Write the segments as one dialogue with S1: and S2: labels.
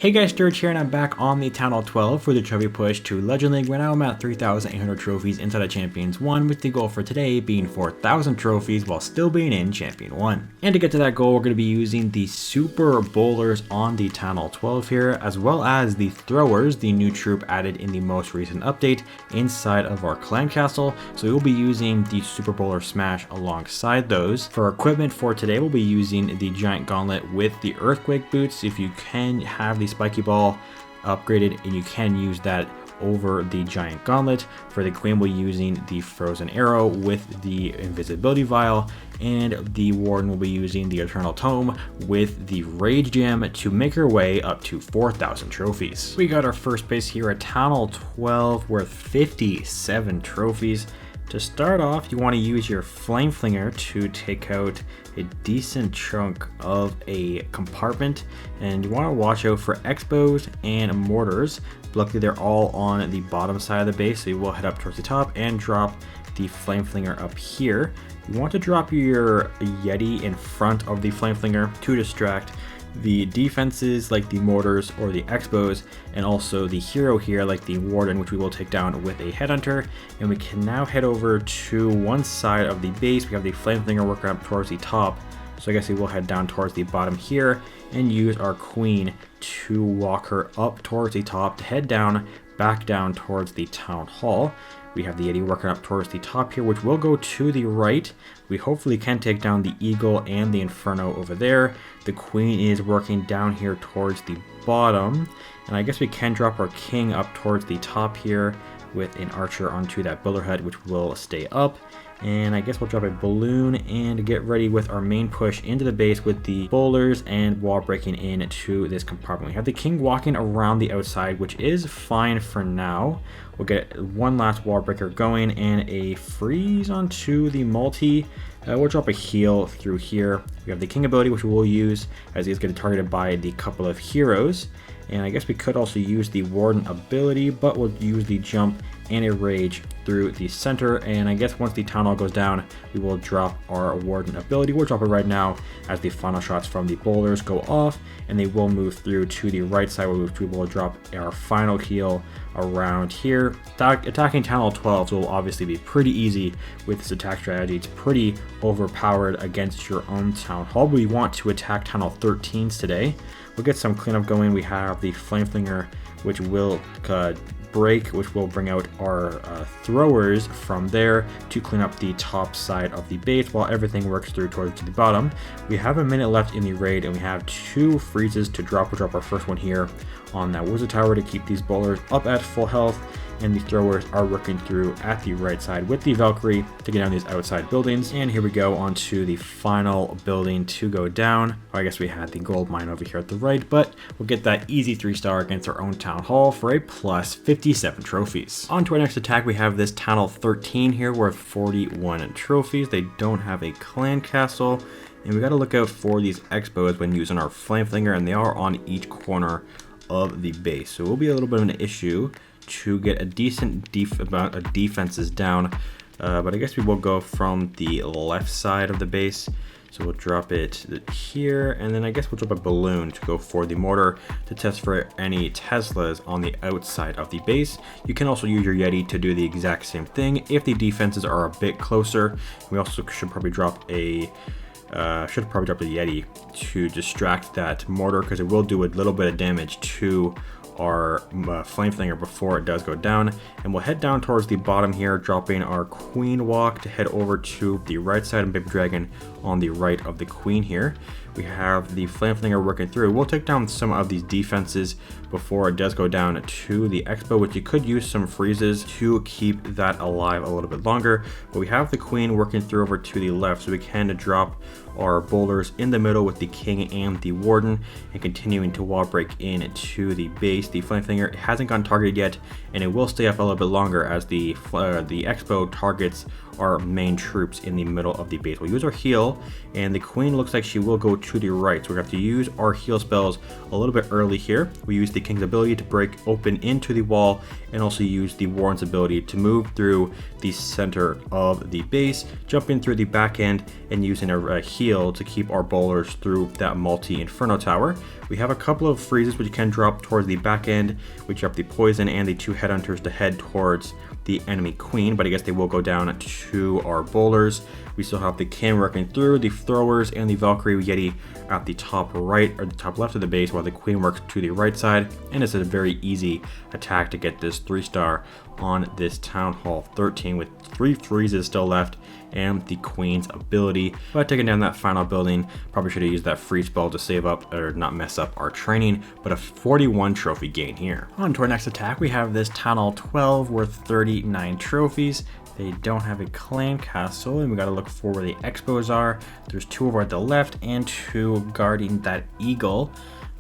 S1: Hey guys, Sturge here, and I'm back on the Town Hall 12 for the trophy push to Legend League. Right now I'm at 3,800 trophies inside of Champions 1, with the goal for today being 4,000 trophies while still being in Champion 1. And to get to that goal, we're going to be using the Super Bowlers on the Town Hall 12 here, as well as the Throwers, the new troop added in the most recent update inside of our clan castle. So we'll be using the Super Bowler Smash alongside those. For equipment for today, we'll be using the Giant Gauntlet with the Earthquake Boots. If you can have the Spiky Ball upgraded, and you can use that over the Giant Gauntlet. For the Queen, we'll be using the Frozen Arrow with the Invisibility Vial, and the Warden will be using the Eternal Tome with the Rage Gem to make her way up to 4,000 trophies. We got our first base here at Town Hall 12 worth 57 trophies. To start off, you want to use your Flame Flinger to take out a decent chunk of a compartment, and you want to watch out for Expos and Mortars. Luckily, they're all on the bottom side of the base, so you will head up towards the top and drop the Flame Flinger up here. You want to drop your Yeti in front of the Flame Flinger to distract the defenses like the Mortars or the Expos, and also the hero here like the Warden, which we will take down with a Headhunter. And we can now head over to one side of the base. We have the Flame Flinger working up towards the top, so I guess we will head down towards the bottom here and use our Queen to walk her up towards the top to head down, back down towards the Town Hall. We have the Yeti working up towards the top here, which will go to the right. We hopefully can take down the Eagle and the Inferno over there. The Queen is working down here towards the bottom. And I guess we can drop our King up towards the top here with an Archer onto that Builder Hut, which will stay up. And I guess we'll drop a balloon and get ready with our main push into the base with the bowlers and wall breaking into this compartment. We have the King walking around the outside, which is fine for now. We'll get one last wall breaker going and a freeze onto the multi. We'll drop a heal through here. We have the King ability, which we will use as he's getting targeted by the couple of heroes. And I guess we could also use the Warden ability, but we'll use the jump and a rage through the center. And I guess once the Town Hall goes down, we will drop our Warden ability. We'll drop it right now as the final shots from the bowlers go off, and they will move through to the right side, which we will drop our final heal around here. Attacking Town Hall 12 will obviously be pretty easy with this attack strategy. It's pretty overpowered against your own Town Hall. We want to attack Town Hall 13s today. We'll get some cleanup going. We have the Flame Flinger, which will break, which will bring out our Throwers from there to clean up the top side of the base while everything works through towards the bottom. We have a minute left in the raid, and we have two freezes to drop. We'll drop our first one here on that Wizard Tower to keep these bowlers up at full health, and the Throwers are working through at the right side with the Valkyrie to get down these outside buildings. And here we go onto the final building to go down. I guess we had the gold mine over here at the right, but we'll get that easy 3-star against our own Town Hall for a plus 57 trophies. On to our next attack, we have this Town Hall 13 here worth 41 trophies. They don't have a clan castle, and we got to look out for these Expos when using our Flame Flinger, and they are on each corner of the base. So it will be a little bit of an issue to get a decent amount of defenses down, but I guess we will go from the left side of the base. So we'll drop it here, and then I guess we'll drop a balloon to go for the mortar to test for any Teslas on the outside of the base. You can also use your Yeti to do the exact same thing if the defenses are a bit closer. We also should probably drop the Yeti to distract that mortar, because it will do a little bit of damage to our Flame Flinger before it does go down. And we'll head down towards the bottom here, dropping our Queen walk to head over to the right side and Baby Dragon on the right of the Queen here. We have the Flame Flinger working through. We'll take down some of these defenses before it does go down to the Expo, which you could use some freezes to keep that alive a little bit longer. But we have the Queen working through over to the left, so we can drop our boulders in the middle with the King and the Warden, and continuing to wall break in to the base. The Flame Flinger hasn't gotten targeted yet, and it will stay up a little bit longer as the Expo targets our main troops in the middle of the base. We'll use our heal, and the Queen looks like she will go to the right, so we have to use our heal spells a little bit early here. We use the King's ability to break open into the wall, and also use the Warren's ability to move through the center of the base, jumping through the back end and using a heal to keep our bowlers through that multi-Inferno tower. We have a couple of freezes which can drop towards the back end, which have the poison and the 2 headhunters to head towards the enemy queen, but I guess they will go down to our bowlers. We still have the cannon working through, the throwers, and the Valkyrie Yeti at the top right or the top left of the base, while the queen works to the right side. And it's a very easy attack to get this 3-star on this Town Hall 13 with 3 freezes still left and the queen's ability. But taking down that final building, probably should have used that freeze spell to save up or not mess up our training, but a 41 trophy gain here. On to our next attack, we have this Town Hall 12 worth 39 trophies. They don't have a clan castle, and we gotta look for where the expos are. There's 2 over at the left and 2 guarding that eagle.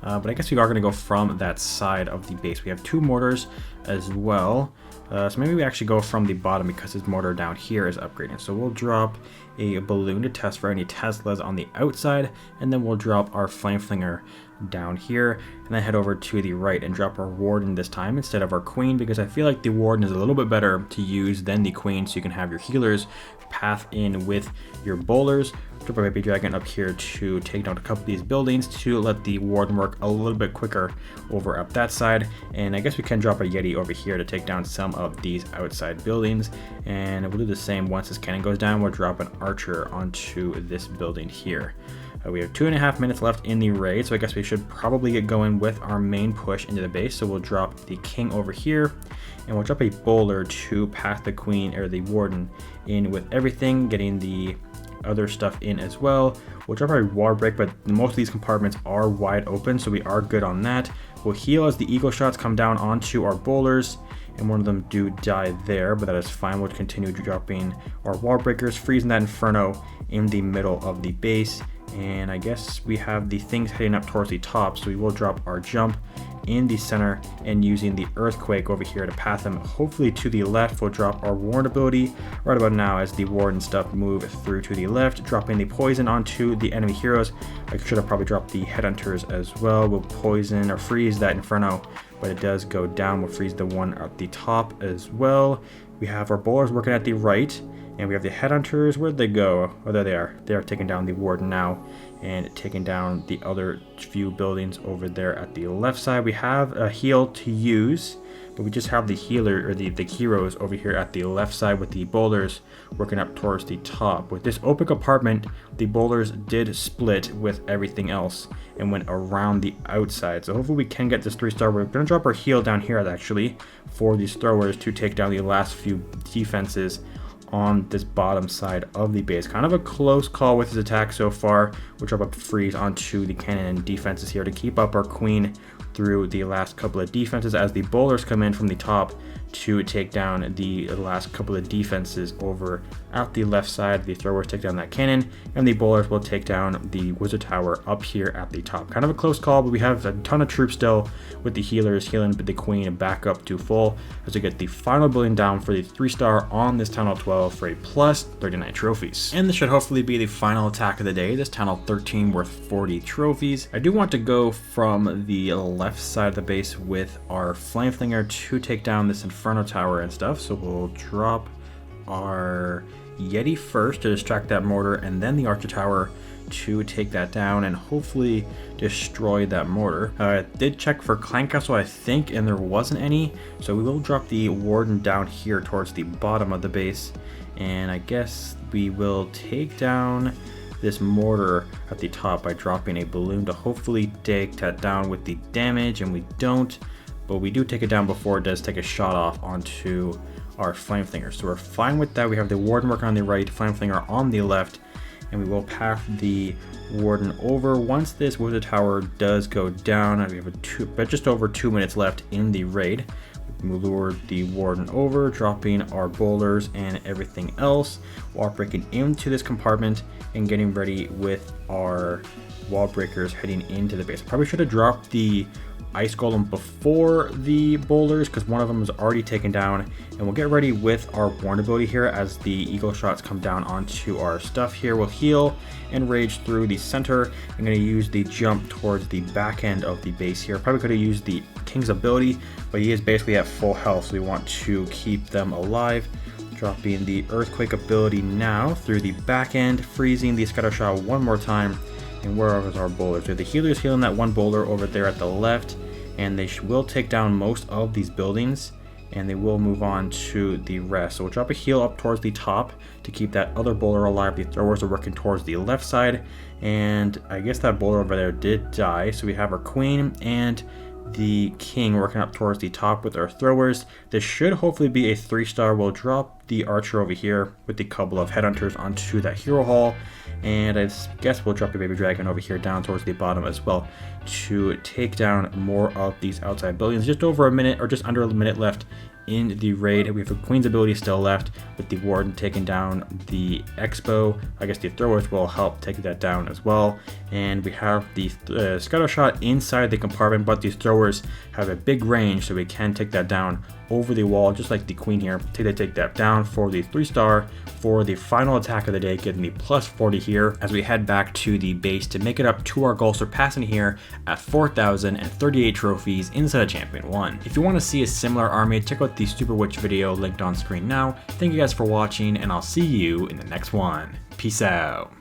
S1: But I guess we are gonna go from that side of the base. We have 2 mortars as well. So maybe we actually go from the bottom because his mortar down here is upgrading. So we'll drop a balloon to test for any Teslas on the outside, and then we'll drop our flame flinger down here, and then head over to the right and drop our warden this time instead of our queen, because I feel like the warden is a little bit better to use than the queen, so you can have your healers path in with your bowlers. Drop our baby dragon up here to take down a couple of these buildings to let the warden work a little bit quicker over up that side. And I guess we can drop a Yeti over here to take down some of these outside buildings. And we'll do the same once this cannon goes down. We'll drop an archer onto this building here. We have 2.5 minutes left in the raid, so I guess we should probably get going with our main push into the base. So we'll drop the king over here, and we'll drop a bowler to path the queen or the warden in with everything, getting the other stuff in as well. We'll drop our wall break, but most of these compartments are wide open, so we are good on that. We'll heal as the eagle shots come down onto our bowlers, and one of them do die there, but that is fine. We'll continue dropping our wall breakers, freezing that inferno in the middle of the base. And I guess we have the things heading up towards the top, so we will drop our jump in the center and using the earthquake over here to path them hopefully to the left. We'll drop our warden ability right about now as the warden stuff move through to the left, dropping the poison onto the enemy heroes. I should have probably dropped the headhunters as well. We'll poison or freeze that inferno, but it does go down. We'll freeze the one at the top as well. We have our bowlers working at the right, and we have the headhunters. Where'd they go? Oh, there they are. They are taking down the warden now and taking down the other few buildings over there at the left side. We have a heal to use, but we just have the healer or the heroes over here at the left side with the bowlers working up towards the top. With this open compartment, the bowlers did split with everything else and went around the outside. So hopefully we can get this 3-star. We're going to drop our heal down here actually for these throwers to take down the last few defenses on this bottom side of the base. Kind of a close call with his attack so far. We'll drop a freeze onto the cannon and defenses here to keep up our queen through the last couple of defenses as the bowlers come in from the top to take down the last couple of defenses over at the left side. The throwers take down that cannon, and the bowlers will take down the wizard tower up here at the top. Kind of a close call, but we have a ton of troops still with the healers healing the queen back up to full as we get the final building down for the 3-star on this Town Hall 12 for a plus 39 trophies. And this should hopefully be the final attack of the day, this Town Hall 13 worth 40 trophies. I do want to go from the left side of the base with our flame flinger to take down this inferno tower and stuff. So we'll drop our Yeti first to distract that mortar, and then the archer tower to take that down and hopefully destroy that mortar. I did check for clan castle, I think, and there wasn't any, so we will drop the warden down here towards the bottom of the base, and I guess we will take down this mortar at the top by dropping a balloon to hopefully take that down with the damage, and we don't, but we do take it down before it does take a shot off onto our flame flinger. So we're fine with that. We have the warden working on the right, flame flinger on the left, and we will path the warden over. Once this wizard tower does go down, we have just over 2 minutes left in the raid. We lure the warden over, dropping our bowlers and everything else while breaking into this compartment and getting ready with our wall breakers heading into the base. I probably should have dropped the ice golem before the bowlers because one of them was already taken down, and we'll get ready with our warden ability here as the eagle shots come down onto our stuff here. We'll heal and rage through the center. I'm going to use the jump towards the back end of the base here. Probably could have used the king's ability, but he is basically at full health, so we want to keep them alive. Dropping the earthquake ability now through the back end, freezing the scatter shot one more time, And where are our bowlers? So the healer's healing that one bowler over there at the left, and they will take down most of these buildings, and they will move on to the rest. So we'll drop a heal up towards the top to keep that other bowler alive. The throwers are working towards the left side, and I guess that bowler over there did die. So we have our queen and the king working up towards the top with our throwers. This should hopefully be a 3-star. We'll drop the archer over here with the couple of headhunters onto that hero hall, and I guess we'll drop the baby dragon over here down towards the bottom as well to take down more of these outside buildings. Just over a minute, or just under a minute left in the raid. We have a queen's ability still left with the warden taking down the expo. I guess the throwers will help take that down as well. And we have the scuttle shot inside the compartment, but these throwers have a big range, so we can take that down over the wall, just like the queen here. Take that down for the 3-star for the final attack of the day, getting the plus 40 here as we head back to the base to make it up to our goal, surpassing here at 4,038 trophies inside of Champion 1. If you want to see a similar army, check out the Super Witch video linked on screen now. Thank you guys for watching, and I'll see you in the next one. Peace out.